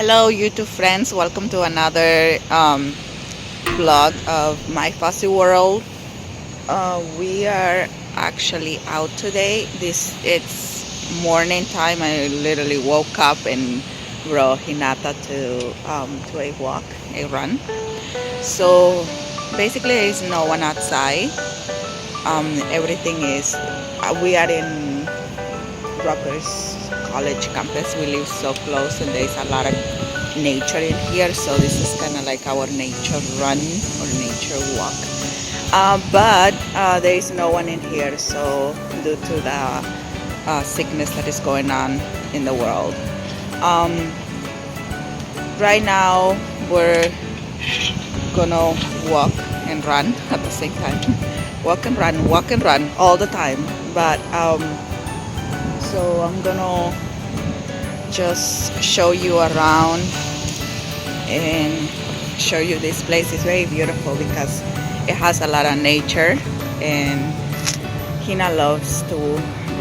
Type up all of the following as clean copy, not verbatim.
Hello, YouTube friends. Welcome to another vlog of my fuzzy world. We are actually out today. It's morning time. I literally woke up and brought Hinata to a walk, a run. So basically, there is no one outside. Everything is. We are in Rutgers College campus. We live so close, and there's a lot of nature in here. So this is kind of like our nature run or nature walk. But there is no one in here, so due to the sickness that is going on in the world. Um, right now, we're gonna walk and run at the same time. Walk and run all the time. But so I'm gonna just show you around and show you this place. Is very beautiful because it has a lot of nature, and Hina loves to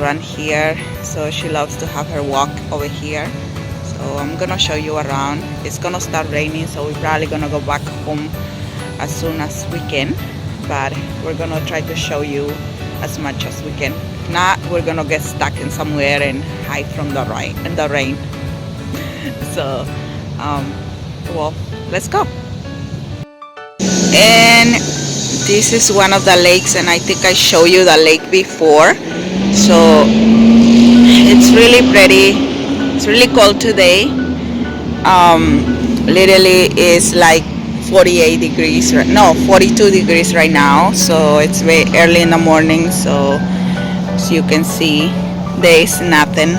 run here, so she loves to have her walk over here. So I'm gonna show you around. It's gonna start raining, so we're probably gonna go back home as soon as we can, but we're gonna try to show you as much as we can. If not, we're gonna get stuck in somewhere and hide from the rain. So well, let's go. And this is one of the lakes, and I think I showed you the lake before. So it's really pretty. It's really cold today. Literally is like 48 degrees, no, 42 degrees right now. So it's very early in the morning. So as you can see, there is nothing.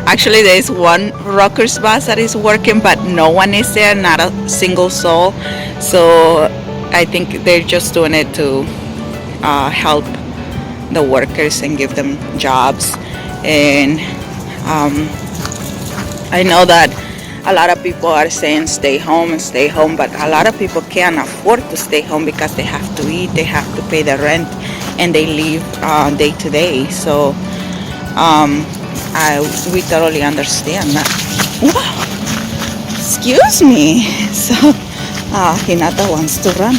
Actually, there is one Rutgers bus that is working, but no one is there, not a single soul. So I think they're just doing it to help the workers and give them jobs. And I know that a lot of people are saying stay home, but a lot of people can't afford to stay home because they have to eat, they have to pay the rent, and they live day to day. So we totally understand that. Wow, excuse me. So Hinata wants to run.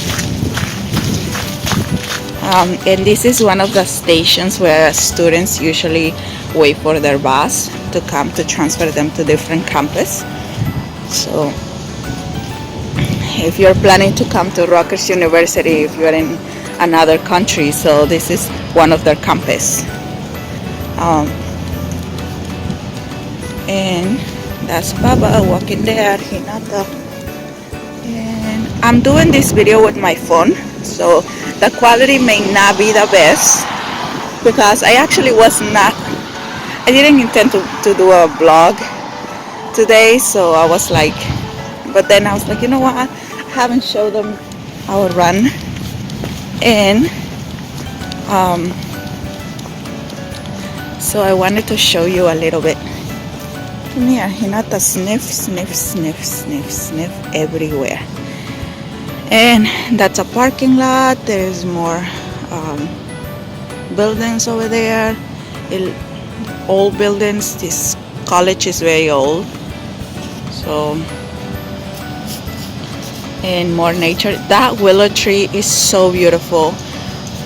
And this is one of the stations where students usually wait for their bus to come to transfer them to different campus. So if you're planning to come to Rutgers University, if you're in another country, so this is one of their campus. And that's Baba walking there, Hinata. And I'm doing this video with my phone, so the quality may not be the best because I didn't intend to do a vlog today. So I was like, but then I was like, you know what, I haven't showed them our run. And so I wanted to show you a little bit. Come here, Hinata. Sniff, sniff, sniff, sniff, sniff everywhere. And that's a parking lot. There's more buildings over there. Old buildings. This college is very old. So, and more nature. That willow tree is so beautiful.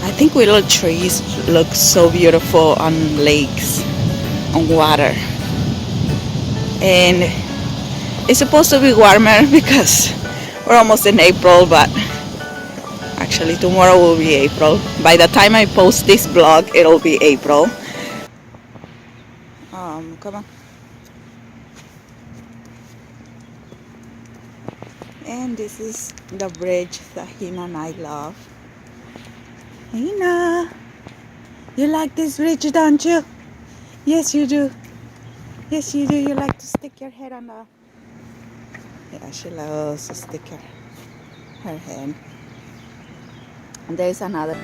I think willow trees look so beautiful on lakes, on water. And it's supposed to be warmer because we're almost in April, but actually tomorrow will be April. By the time I post this vlog, it'll be April. Come on. And this is the bridge that Hina and I love. Hina, you like this bridge, don't you? Yes, you do. Yes, you do. You like to stick your head on the... Yeah, she loves to stick her head. And there's another...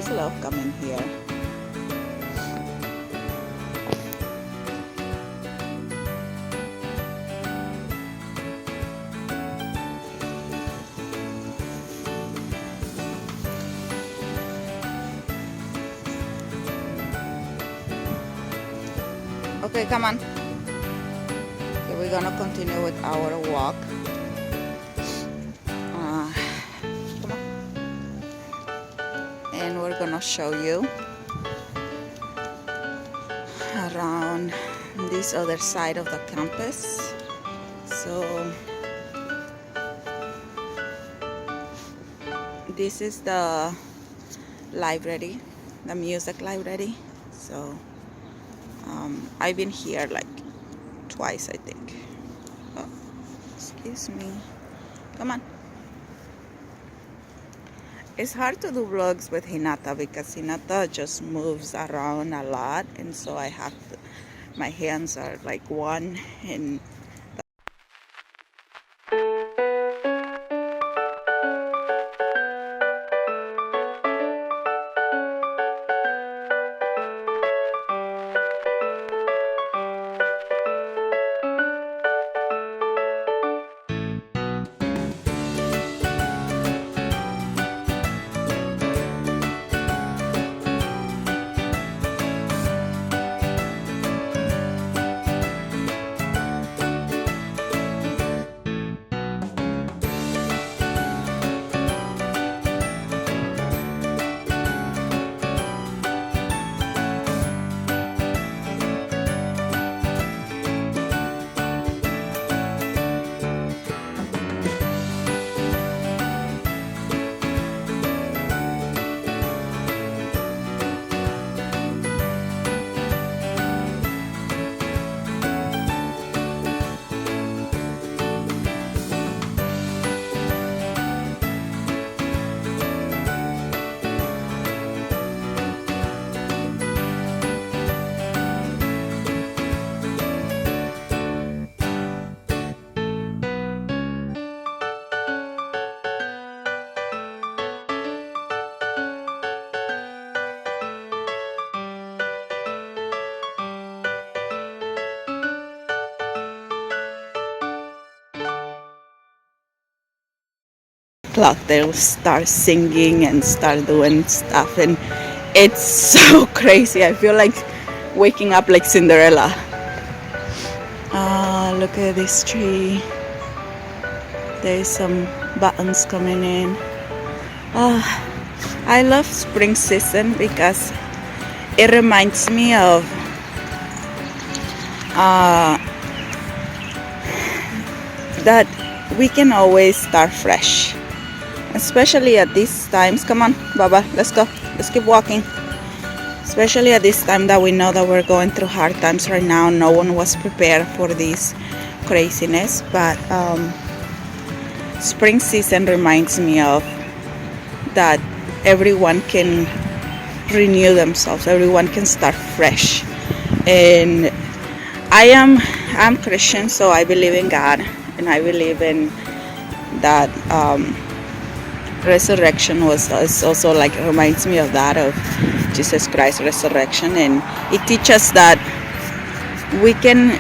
just love coming here. Okay, come on. Okay, we're gonna continue with our walk. Come on. And we're gonna show you around this other side of the campus. So this is the library, the music library. So I've been here like twice, I think. Oh, excuse me. Come on. It's hard to do vlogs with Hinata because Hinata just moves around a lot, and so I have to, my hands are like one and clock they'll start singing and start doing stuff, and it's so crazy. I feel like waking up like Cinderella. Look at this tree. There's some buttons coming in. I love spring season because it reminds me of that we can always start fresh, especially at these times. Come on, Baba, let's go. Let's keep walking. Especially at this time that we know that we're going through hard times right now. No one was prepared for this craziness, but spring season reminds me of that everyone can renew themselves. Everyone can start fresh. And I'm Christian, so I believe in God, and I believe in that resurrection is also like reminds me of that, of Jesus Christ's resurrection, and it teaches us that we can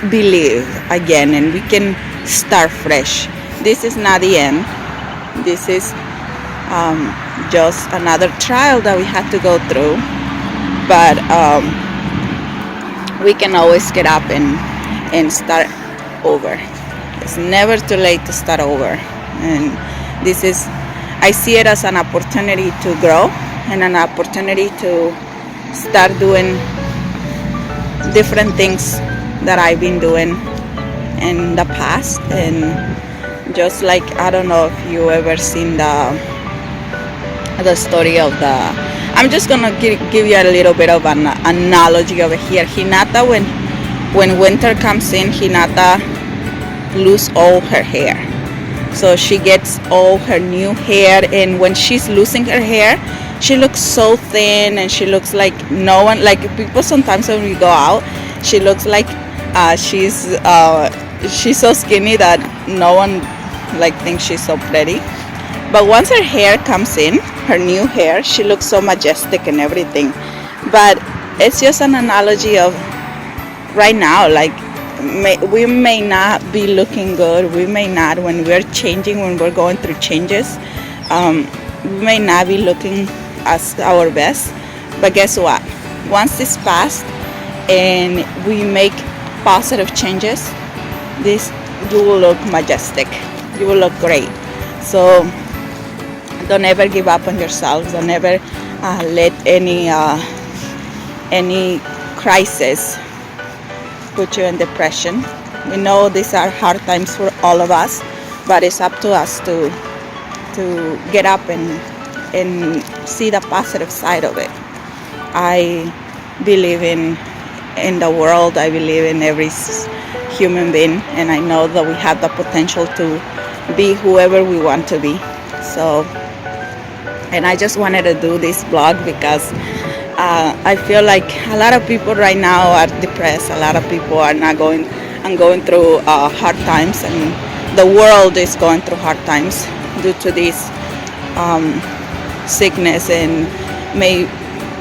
believe again and we can start fresh. This is not the end. This is just another trial that we had to go through, but we can always get up and start over. It's never too late to start over, and this is, I see it as an opportunity to grow and an opportunity to start doing different things that I've been doing in the past. And just like, I don't know if you ever seen the story of the, I'm just gonna give you a little bit of an analogy over here. Hinata, when winter comes in, Hinata lose all her hair. So she gets all her new hair, and when she's losing her hair, she looks so thin, and she looks like no one, like people sometimes when we go out, she looks like she's so skinny that no one like thinks she's so pretty. But once her hair comes in, her new hair, she looks so majestic and everything. But it's just an analogy of right now, like we may not be looking good. We may not, when we're changing, when we're going through changes, we may not be looking as our best. But guess what? Once this passed and we make positive changes, this you will look majestic. You will look great. So don't ever give up on yourselves. Don't ever let any crisis put you in depression. We know these are hard times for all of us, but it's up to us to get up and see the positive side of it. I believe in the world. I believe in every human being, and I know that we have the potential to be whoever we want to be. So, and I just wanted to do this vlog because I feel like a lot of people right now are depressed. A lot of people are not going through hard times, and the world is going through hard times due to this sickness, and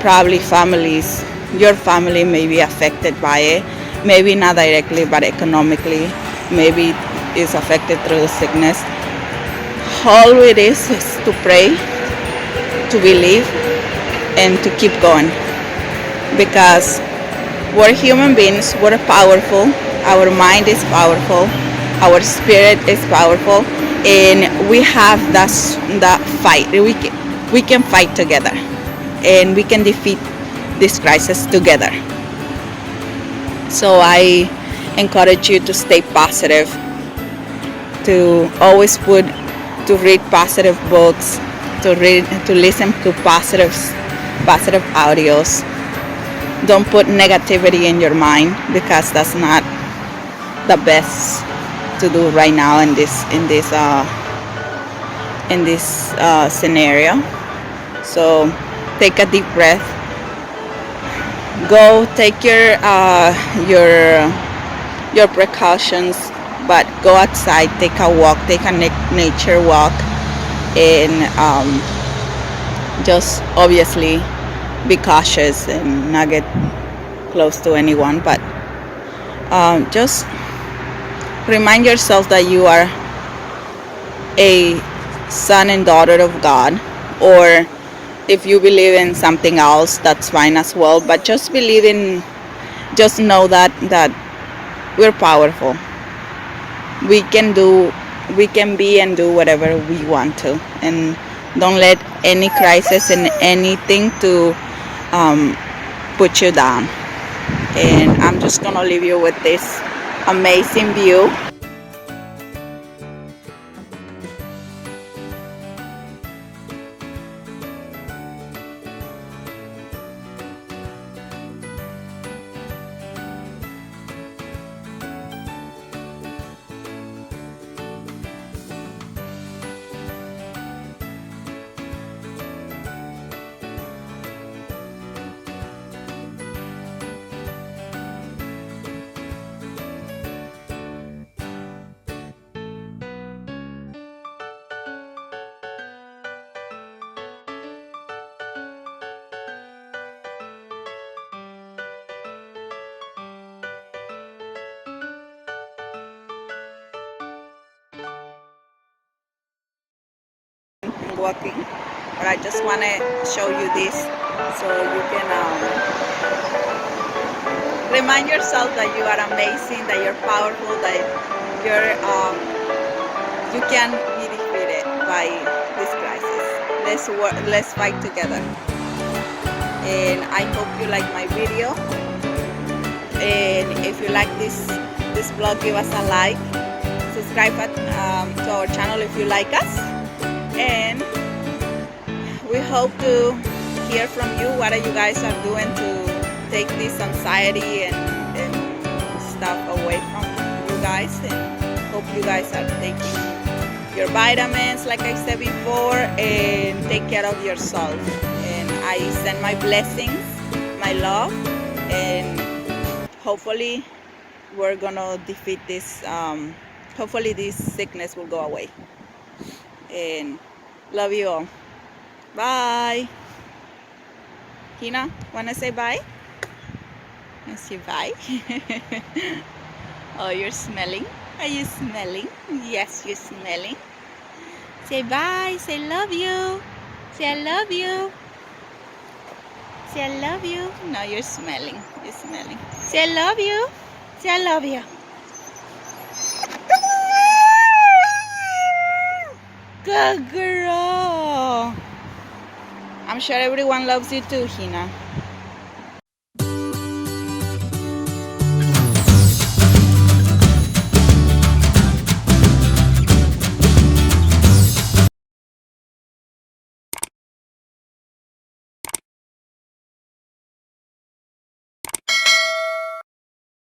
probably families, your family may be affected by it, maybe not directly, but economically, maybe is affected through the sickness. All it is to pray, to believe, and to keep going, because we're human beings. We're powerful. Our mind is powerful. Our spirit is powerful, and we have that fight. We can fight together, and we can defeat this crisis together. So I encourage you to stay positive, to always to read positive books, to listen to positive audios. Don't put negativity in your mind, because that's not the best to do right now in this scenario. So take a deep breath. Go take your precautions, but go outside, take a walk, take a nature walk, and just obviously be cautious and not get close to anyone. But just remind yourself that you are a son and daughter of God, or if you believe in something else, that's fine as well. But just know that we're powerful. We can be and do whatever we want to, and don't let any crisis and anything to put you down. And I'm just gonna leave you with this amazing view. Walking, but I just want to show you this so you can remind yourself that you are amazing, that you're powerful, that you can be defeated by this crisis. Let's fight together. And I hope you like my video, and if you like this vlog, give us a like, subscribe to our channel if you like us. And we hope to hear from you. What are you guys are doing to take this anxiety and stuff away from you guys? And hope you guys are taking your vitamins, like I said before, and take care of yourself. And I send my blessings, my love, and hopefully we're gonna defeat this. Hopefully this sickness will go away. And Love you all. Bye. Hina, wanna say bye? Wanna say bye? Oh, you're smelling. Are you smelling? Yes, you're smelling. Say bye. Say love you. Say I love you. Say I love you. No, you're smelling. You're smelling. Say I love you. Say I love you. Good girl. I'm sure everyone loves you too, Hina.